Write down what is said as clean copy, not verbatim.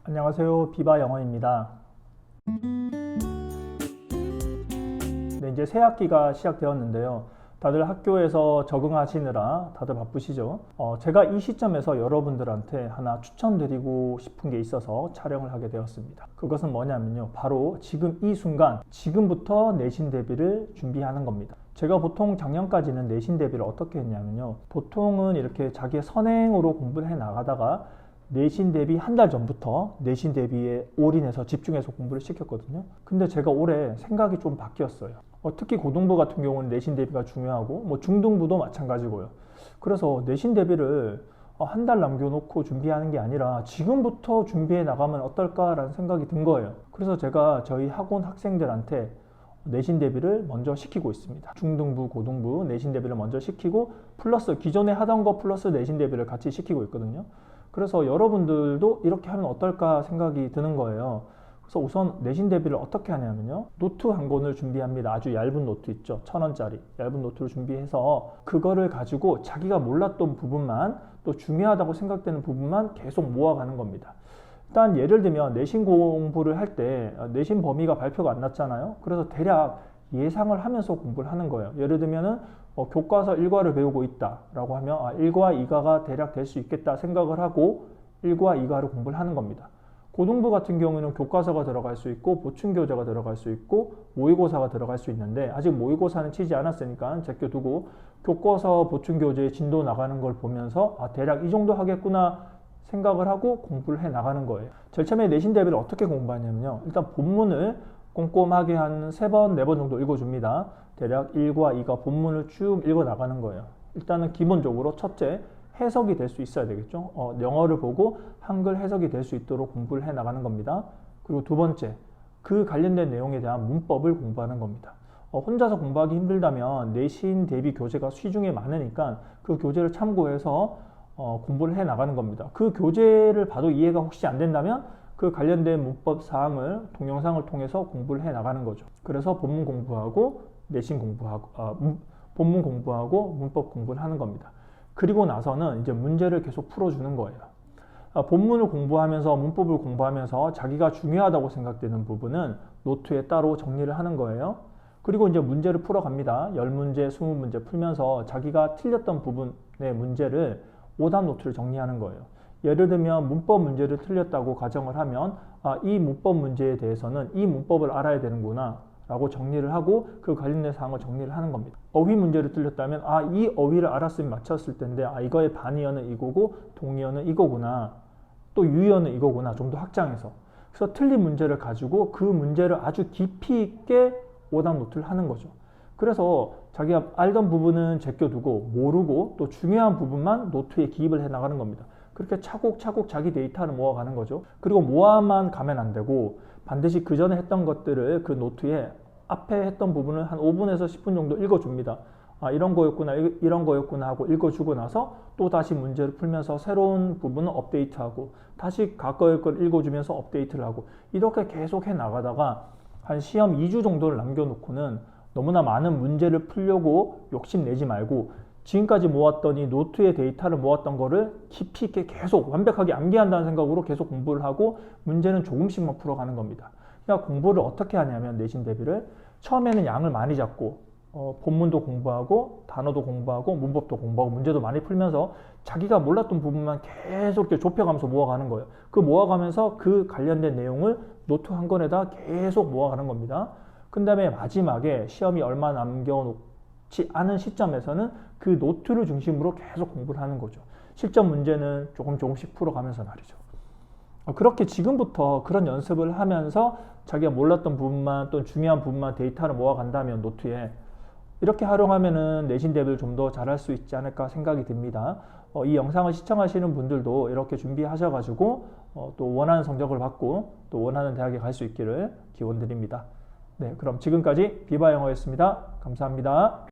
안녕하세요. 비바 영어입니다. 네, 이제 새 학기가 시작되었는데요. 다들 학교에서 적응하시느라 다들 바쁘시죠? 제가 이 시점에서 여러분들한테 하나 추천드리고 싶은 게 있어서 촬영을 하게 되었습니다. 그것은 뭐냐면요. 바로 지금 이 순간, 지금부터 내신 대비를 준비하는 겁니다. 제가 보통 작년까지는 내신 대비를 어떻게 했냐면요. 보통은 이렇게 자기의 선행으로 공부를 해 나가다가 내신 대비 한 달 전부터 내신 대비에 올인해서 집중해서 공부를 시켰거든요. 근데 제가 올해 생각이 좀 바뀌었어요. 특히 고등부 같은 경우는 내신 대비가 중요하고 뭐 중등부도 마찬가지고요. 그래서 내신 대비를 한 달 남겨놓고 준비하는 게 아니라 지금부터 준비해 나가면 어떨까라는 생각이 든 거예요. 그래서 제가 저희 학원 학생들한테 내신 대비를 먼저 시키고 있습니다. 중등부, 고등부 내신 대비를 먼저 시키고 플러스 기존에 하던 거 플러스 내신 대비를 같이 시키고 있거든요. 그래서 여러분들도 이렇게 하면 어떨까 생각이 드는 거예요. 그래서 우선 내신 대비를 어떻게 하냐면요. 노트 한 권을 준비합니다. 아주 얇은 노트 있죠. 1,000원짜리 얇은 노트를 준비해서 그거를 가지고 자기가 몰랐던 부분만 또 중요하다고 생각되는 부분만 계속 모아가는 겁니다. 일단 예를 들면 내신 공부를 할 때 내신 범위가 발표가 안 났잖아요. 그래서 대략 예상을 하면서 공부를 하는 거예요. 예를 들면은 교과서 1과를 배우고 있다라고 하면 1과 2과가 대략 될 수 있겠다 생각을 하고 1과 2과를 공부를 하는 겁니다. 고등부 같은 경우에는 교과서가 들어갈 수 있고 보충교재가 들어갈 수 있고 모의고사가 들어갈 수 있는데 아직 모의고사는 치지 않았으니까 제껴두고 교과서 보충교재의 진도 나가는 걸 보면서 대략 이 정도 하겠구나 생각을 하고 공부를 해 나가는 거예요. 제일 처음에 내신 대비를 어떻게 공부하냐면요. 일단 본문을 꼼꼼하게 한 3번, 4번 정도 읽어줍니다. 대략 1과 2가 본문을 쭉 읽어 나가는 거예요. 일단은 기본적으로 첫째, 해석이 될 수 있어야 되겠죠. 영어를 보고 한글 해석이 될 수 있도록 공부를 해 나가는 겁니다. 그리고 두 번째, 그 관련된 내용에 대한 문법을 공부하는 겁니다. 혼자서 공부하기 힘들다면 내신 대비 교재가 시중에 많으니까 그 교재를 참고해서 공부를 해 나가는 겁니다. 그 교재를 봐도 이해가 혹시 안 된다면 그 관련된 문법 사항을 동영상을 통해서 공부를 해 나가는 거죠. 그래서 본문 공부하고 내신 공부하고 본문 공부하고 문법 공부를 하는 겁니다. 그리고 나서는 이제 문제를 계속 풀어주는 거예요. 본문을 공부하면서 문법을 공부하면서 자기가 중요하다고 생각되는 부분은 노트에 따로 정리를 하는 거예요. 그리고 이제 문제를 풀어갑니다. 10문제, 20문제 풀면서 자기가 틀렸던 부분의 문제를 오답 노트를 정리하는 거예요. 예를 들면 문법 문제를 틀렸다고 가정을 하면 이 문법 문제에 대해서는 이 문법을 알아야 되는구나 라고 정리를 하고 그 관련된 사항을 정리를 하는 겁니다. 어휘 문제를 틀렸다면 이 어휘를 알았으면 맞췄을 텐데 이거의 반의어는 이거고 동의어는 이거구나 또 유의어는 이거구나 좀 더 확장해서 그래서 틀린 문제를 가지고 그 문제를 아주 깊이 있게 오답 노트를 하는 거죠. 그래서 자기가 알던 부분은 제껴두고 모르고 또 중요한 부분만 노트에 기입을 해 나가는 겁니다. 그렇게 차곡차곡 자기 데이터를 모아가는 거죠. 그리고 모아만 가면 안 되고 반드시 그 전에 했던 것들을 그 노트에 앞에 했던 부분을 한 5분에서 10분 정도 읽어줍니다. 이런 거였구나 이런 거였구나 하고 읽어주고 나서 또 다시 문제를 풀면서 새로운 부분은 업데이트하고 다시 과거의 걸 읽어주면서 업데이트를 하고 이렇게 계속 해 나가다가 한 시험 2주 정도를 남겨놓고는 너무나 많은 문제를 풀려고 욕심내지 말고 지금까지 모았던 이 노트의 데이터를 모았던 거를 깊이 있게 계속 완벽하게 암기한다는 생각으로 계속 공부를 하고 문제는 조금씩만 풀어가는 겁니다. 그러니까 공부를 어떻게 하냐면 내신 대비를 처음에는 양을 많이 잡고 본문도 공부하고 단어도 공부하고 문법도 공부하고 문제도 많이 풀면서 자기가 몰랐던 부분만 계속 이렇게 좁혀가면서 모아가는 거예요. 그 모아가면서 그 관련된 내용을 노트 한 권에다 계속 모아가는 겁니다. 그 다음에 마지막에 시험이 얼마 남겨놓지 않은 시점에서는 그 노트를 중심으로 계속 공부를 하는 거죠. 실전 문제는 조금씩 풀어가면서 말이죠. 그렇게 지금부터 그런 연습을 하면서 자기가 몰랐던 부분만 또 중요한 부분만 데이터를 모아간다면 노트에 이렇게 활용하면은 내신 대비를 좀 더 잘할 수 있지 않을까 생각이 듭니다. 이 영상을 시청하시는 분들도 이렇게 준비하셔가지고 또 원하는 성적을 받고 또 원하는 대학에 갈 수 있기를 기원드립니다. 네, 그럼 지금까지 비바 영어였습니다. 감사합니다.